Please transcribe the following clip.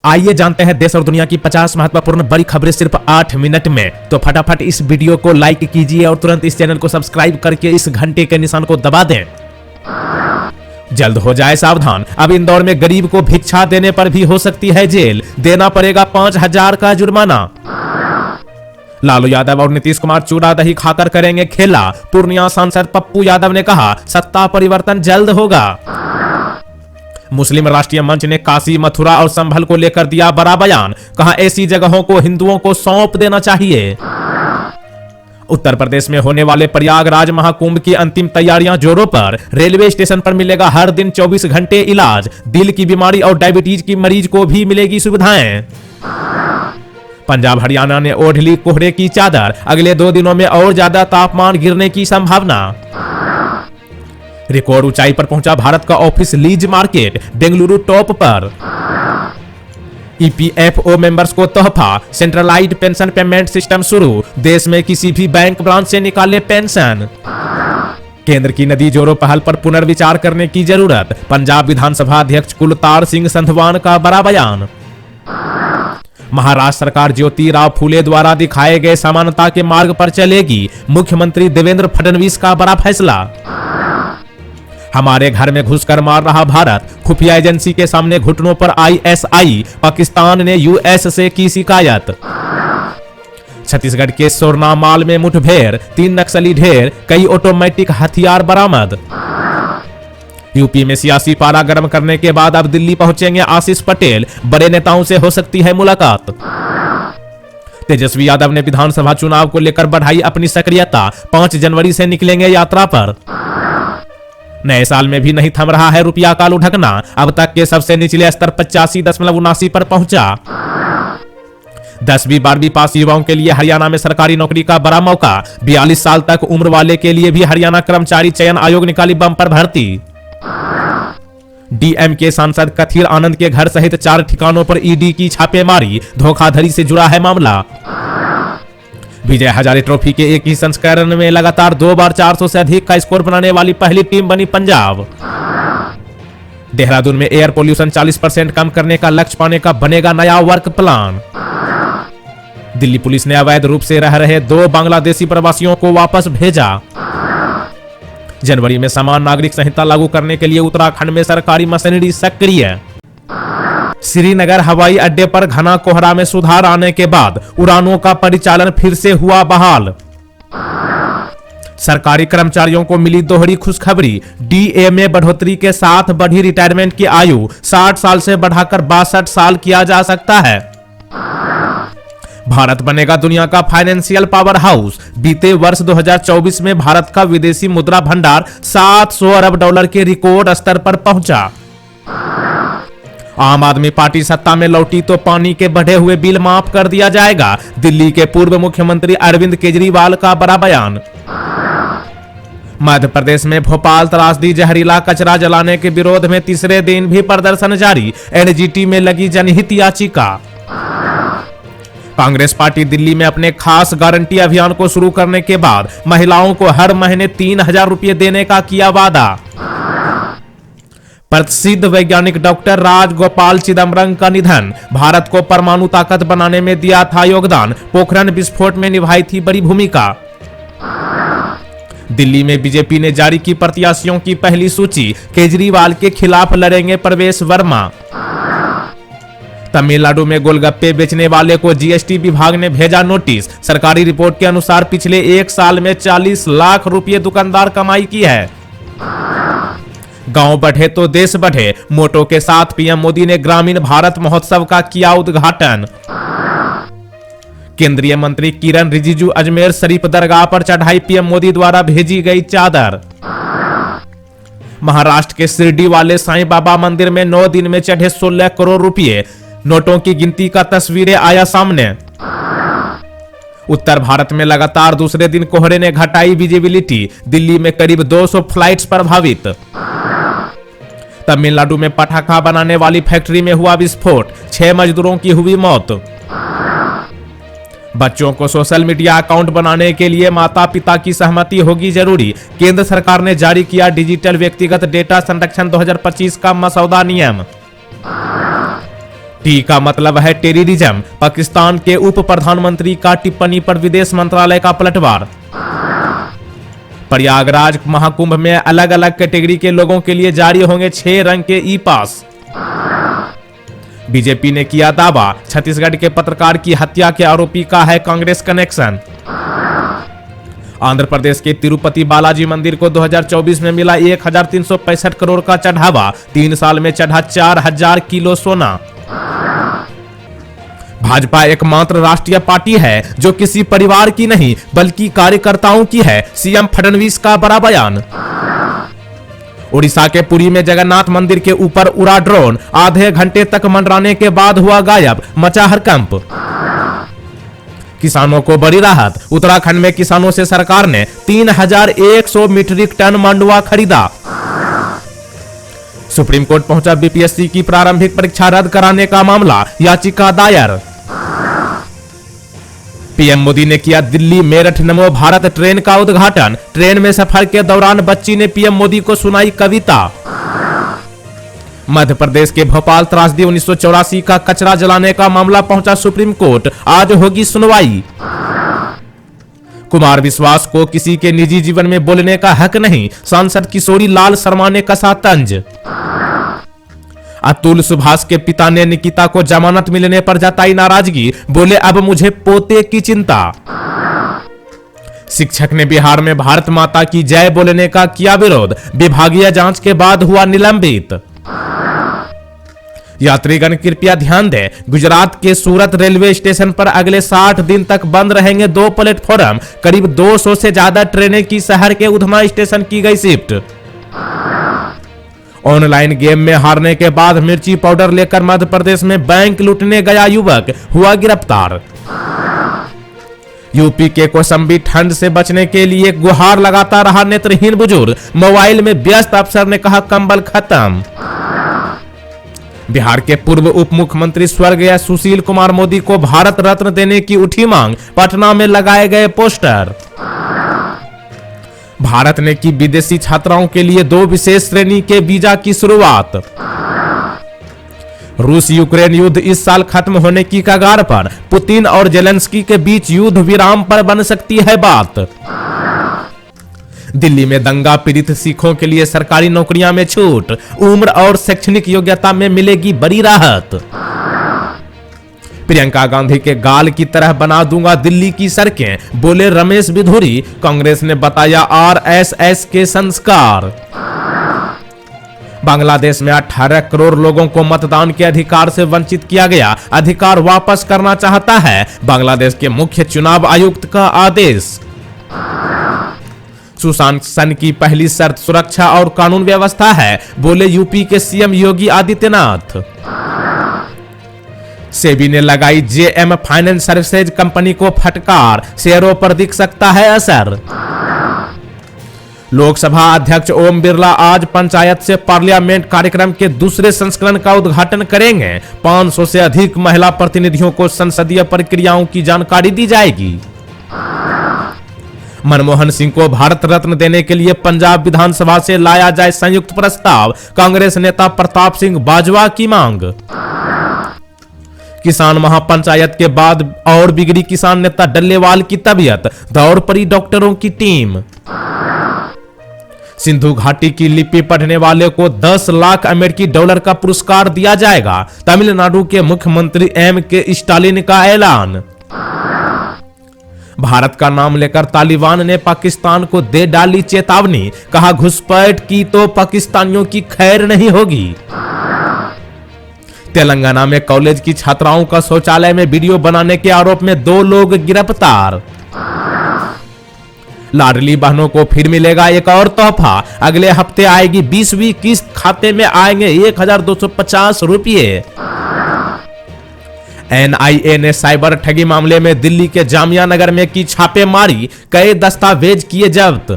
आइए जानते हैं देश और दुनिया की 50 महत्वपूर्ण बड़ी खबरें सिर्फ 8 मिनट में। तो फटाफट इस वीडियो को लाइक कीजिए और तुरंत इस चैनल को सब्सक्राइब करके इस घंटे के निशान को दबा दें। जल्द हो जाए सावधान, अब इंदौर में गरीब को भिक्षा देने पर भी हो सकती है जेल, देना पड़ेगा 5000 का जुर्माना। लालू यादव और नीतीश कुमार चूड़ा दही खाकर करेंगे खेला, पूर्णिया सांसद पप्पू यादव ने कहा सत्ता परिवर्तन जल्द होगा। मुस्लिम राष्ट्रीय मंच ने काशी, मथुरा और संभल को लेकर दिया बड़ा बयान, कहा ऐसी जगहों को हिंदुओं को सौंप देना चाहिए। उत्तर प्रदेश में होने वाले प्रयागराज महाकुंभ की अंतिम तैयारियां जोरों पर, रेलवे स्टेशन पर मिलेगा हर दिन 24 घंटे इलाज, दिल की बीमारी और डायबिटीज की मरीज को भी मिलेगी सुविधाएं। पंजाब हरियाणा ने ओढ़ ली कोहरे की चादर, अगले 2 दिनों में और ज्यादा तापमान गिरने की संभावना। रिकॉर्ड ऊंचाई पर पहुंचा भारत का office lease market, Bengaluru top पर। ईपीएफओ मेंबर्स को तोहफा, सेंट्रलाइज्ड पेंशन पेमेंट सिस्टम शुरू, देश में किसी भी बैंक ब्रांच से निकाले पेंशन। केंद्र की नदी जोड़ो पहल पर पुनर्विचार करने की जरूरत, पंजाब विधानसभा अध्यक्ष कुलतार सिंह संधवान का बड़ा बयान। महाराष्ट्र सरकार ज्योतिराव फूले द्वारा दिखाए गए समानता के मार्ग पर चलेगी, मुख्यमंत्री देवेंद्र फडणवीस का बड़ा फैसला। हमारे घर में घुसकर मार रहा भारत, खुफिया एजेंसी के सामने घुटनों पर आईएसआई, पाकिस्तान ने यूएस से की शिकायत। छत्तीसगढ़ के सोरना माल में मुठभेड़, 3 नक्सली ढेर, कई ऑटोमेटिक हथियार बरामद। यूपी में सियासी पारा गर्म करने के बाद अब दिल्ली पहुंचेंगे आशीष पटेल, बड़े नेताओं से हो सकती है मुलाकात। तेजस्वी यादव ने विधानसभा चुनाव को लेकर बढ़ाई अपनी सक्रियता, 5 जनवरी से निकलेंगे यात्रा पर। नए साल में भी नहीं थम रहा है रुपया का लुढ़कना, अब तक के सबसे निचले स्तर 85.79 पर पहुंचा। 10वीं 12वीं पास युवाओं के लिए हरियाणा में सरकारी नौकरी का बड़ा मौका, 42 साल तक उम्र वाले के लिए भी हरियाणा कर्मचारी चयन आयोग निकाली बम्पर भर्ती। डीएमके सांसद कथिर आनंद के घर सहित 4 ठिकानों पर ईडी की छापेमारी, धोखाधड़ी से जुड़ा है मामला। विजय हजारे ट्रॉफी के एक ही संस्करण में लगातार 2 बार 400 से अधिक का स्कोर बनाने वाली पहली टीम बनी पंजाब। देहरादून में एयर पोल्यूशन 40% कम करने का लक्ष्य पाने का बनेगा नया वर्क प्लान। दिल्ली पुलिस ने अवैध रूप से रह रहे 2 बांग्लादेशी प्रवासियों को वापस भेजा। जनवरी में समान नागरिक संहिता लागू करने के लिए उत्तराखंड में सरकारी मशीनरी सक्रिय। श्रीनगर हवाई अड्डे पर घना कोहरा में सुधार आने के बाद उड़ानों का परिचालन फिर से हुआ बहाल। सरकारी कर्मचारियों को मिली दोहरी खुशखबरी, डीए में बढ़ोतरी के साथ बढ़ी रिटायरमेंट की आयु, 60 साल से बढ़ाकर 62 साल किया जा सकता है। भारत बनेगा दुनिया का फाइनेंशियल पावर हाउस, बीते वर्ष 2024 में भारत का विदेशी मुद्रा भंडार 700 अरब डॉलर के रिकॉर्ड स्तर पर पहुंचा। आम आदमी पार्टी सत्ता में लौटी तो पानी के बढ़े हुए बिल माफ कर दिया जाएगा, दिल्ली के पूर्व मुख्यमंत्री अरविंद केजरीवाल का बड़ा बयान। मध्य प्रदेश में भोपाल त्रासदी जहरीला कचरा जलाने के विरोध में तीसरे दिन भी प्रदर्शन जारी, एनजीटी में लगी जनहित याचिका। कांग्रेस पार्टी दिल्ली में अपने खास गारंटी अभियान को शुरू करने के बाद महिलाओं को हर महीने 3000 रुपये देने का किया वादा। प्रसिद्ध वैज्ञानिक डॉक्टर राजगोपाल चिदम्बरम का निधन, भारत को परमाणु ताकत बनाने में दिया था योगदान, पोखरण विस्फोट में निभाई थी बड़ी भूमिका। दिल्ली में बीजेपी ने जारी की प्रत्याशियों की पहली सूची, केजरीवाल के खिलाफ लड़ेंगे प्रवेश वर्मा। तमिलनाडु में गोलगप्पे बेचने वाले को जीएसटी विभाग ने भेजा नोटिस, सरकारी रिपोर्ट के अनुसार पिछले 1 साल में 40 लाख रुपए दुकानदार कमाई की है। गांव बढ़े तो देश बढ़े, मोटो के साथ पीएम मोदी ने ग्रामीण भारत महोत्सव का किया उद्घाटन। केंद्रीय मंत्री किरण रिजिजू अजमेर शरीफ दरगाह पर चढ़ाई पीएम मोदी द्वारा भेजी गई चादर। महाराष्ट्र के शिरडी वाले साईं बाबा मंदिर में 9 दिन में चढ़े 16 करोड़ रुपए, नोटों की गिनती का तस्वीरें आया सामने। उत्तर भारत में लगातार दूसरे दिन कोहरे ने घटाई विजिबिलिटी, दिल्ली में करीब 200 फ्लाइट्स प्रभावित। तमिलनाडु में पटाखा बनाने वाली फैक्ट्री में हुआ विस्फोट, 6 मजदूरों की हुई मौत। बच्चों को सोशल मीडिया अकाउंट बनाने के लिए माता पिता की सहमति होगी जरूरी, केंद्र सरकार ने जारी किया डिजिटल व्यक्तिगत डेटा संरक्षण 2025 का मसौदा नियम। टी का मतलब है टेररिज्म। पाकिस्तान के उप प्रधानमंत्री का टिप्पणी पर विदेश मंत्रालय का पलटवार। प्रयागराज महाकुंभ में अलग अलग कैटेगरी के लोगों के लिए जारी होंगे 6 रंग के ई पास। बीजेपी ने किया दावा, छत्तीसगढ़ के पत्रकार की हत्या के आरोपी का है कांग्रेस कनेक्शन। आंध्र प्रदेश के तिरुपति बालाजी मंदिर को 2024 में मिला 1365 करोड़ का चढ़ावा। 3 साल में चढ़ा 4000 किलो सोना। भाजपा एकमात्र राष्ट्रीय पार्टी है जो किसी परिवार की नहीं बल्कि कार्यकर्ताओं की है, सीएम फडणवीस का बड़ा बयान। उड़ीसा के पुरी में जगन्नाथ मंदिर के ऊपर उड़ा ड्रोन, आधे घंटे तक मंडराने के बाद हुआ गायब, मचा हड़कंप। किसानों को बड़ी राहत, उत्तराखंड में किसानों से सरकार ने 3100 मीट्रिक टन मंडुआ खरीदा। सुप्रीम कोर्ट पहुंचा बीपीएससी की प्रारंभिक परीक्षा रद्द कराने का मामला, याचिका दायर। पीएम मोदी ने किया दिल्ली मेरठ नमो भारत ट्रेन का उद्घाटन। ट्रेन में सफर के दौरान बच्ची ने पीएम मोदी को सुनाई कविता। मध्य प्रदेश के भोपाल त्रासदी 1984 का कचरा जलाने का मामला पहुंचा सुप्रीम कोर्ट, आज होगी सुनवाई। कुमार विश्वास को किसी के निजी जीवन में बोलने का हक नहीं, सांसद किशोरी लाल शर्मा ने कसा तंज। अतुल सुभाष के पिता ने निकिता को जमानत मिलने पर जताई नाराजगी, बोले अब मुझे पोते की चिंता। शिक्षक ने बिहार में भारत माता की जय बोलने का किया विरोध, विभागीय जांच के बाद हुआ निलंबित। यात्रीगण कृपया ध्यान दें, गुजरात के सूरत रेलवे स्टेशन पर अगले 60 दिन तक बंद रहेंगे 2 प्लेटफॉर्म। करीब 200 से ज्यादा ट्रेनें की शहर के उधना स्टेशन की गई शिफ्ट। ऑनलाइन गेम में हारने के बाद मिर्ची पाउडर लेकर मध्य प्रदेश में बैंक लूटने गया युवक हुआ गिरफ्तार। यूपी के कौशाम्बी ठंड से बचने के लिए गुहार लगाता रहा नेत्रहीन बुजुर्ग, मोबाइल में व्यस्त अफसर ने कहा कंबल खत्म। बिहार के पूर्व उप मुख्यमंत्री स्वर्गीय सुशील कुमार मोदी को भारत रत्न देने की उठी मांग, पटना में लगाए गए पोस्टर। भारत ने की विदेशी छात्राओं के लिए 2 विशेष श्रेणी के वीजा की शुरुआत। रूस यूक्रेन युद्ध इस साल खत्म होने की कगार पर, पुतिन और जेलेंस्की के बीच युद्ध विराम पर बन सकती है बात। दिल्ली में दंगा पीड़ित सिखों के लिए सरकारी नौकरियां में छूट, उम्र और शैक्षणिक योग्यता में मिलेगी बड़ी राहत। प्रियंका गांधी के गाल की तरह बना दूंगा दिल्ली की सड़कें, बोले रमेश बिधूरी। कांग्रेस ने बताया आरएसएस के संस्कार। बांग्लादेश में 18 करोड़ लोगों को मतदान के अधिकार से वंचित किया गया, अधिकार वापस करना चाहता है बांग्लादेश के मुख्य चुनाव आयुक्त का आदेश। सुशासन की पहली शर्त सुरक्षा और कानून व्यवस्था है, बोले यूपी के सीएम योगी आदित्यनाथ। सेबी ने लगाई जेएम फाइनेंस सर्विसेज कंपनी को फटकार, शेयरों पर दिख सकता है असर। लोकसभा अध्यक्ष ओम बिरला आज पंचायत से पार्लियामेंट कार्यक्रम के दूसरे संस्करण का उद्घाटन करेंगे। 500 से अधिक महिला प्रतिनिधियों को संसदीय प्रक्रियाओं की जानकारी दी जाएगी। मनमोहन सिंह को भारत रत्न देने के लिए पंजाब विधानसभा से लाया जाए संयुक्त प्रस्ताव, कांग्रेस नेता प्रताप सिंह बाजवा की मांग। किसान महापंचायत के बाद और बिगड़ी किसान नेता डल्लेवाल की तबीयत, दौड़ पड़ी डॉक्टरों की टीम। सिंधु घाटी की लिपि पढ़ने वाले को 10 लाख अमेरिकी डॉलर का पुरस्कार दिया जाएगा, तमिलनाडु के मुख्यमंत्री एम.के. स्टालिन का ऐलान। भारत का नाम लेकर तालिबान ने पाकिस्तान को दे डाली चेतावनी, कहा घुसपैठ की तो पाकिस्तानियों की खैर नहीं होगी। तेलंगाना में कॉलेज की छात्राओं का शौचालय में वीडियो बनाने के आरोप में 2 लोग गिरफ्तार। लाडली बहनों को फिर मिलेगा एक और तोहफा, अगले हफ्ते आएगी 20वीं किस्त, खाते में आएंगे 1250 रुपये। एनआईए ने साइबर ठगी मामले में दिल्ली के जामिया नगर में की छापेमारी, कई दस्तावेज किए जब्त।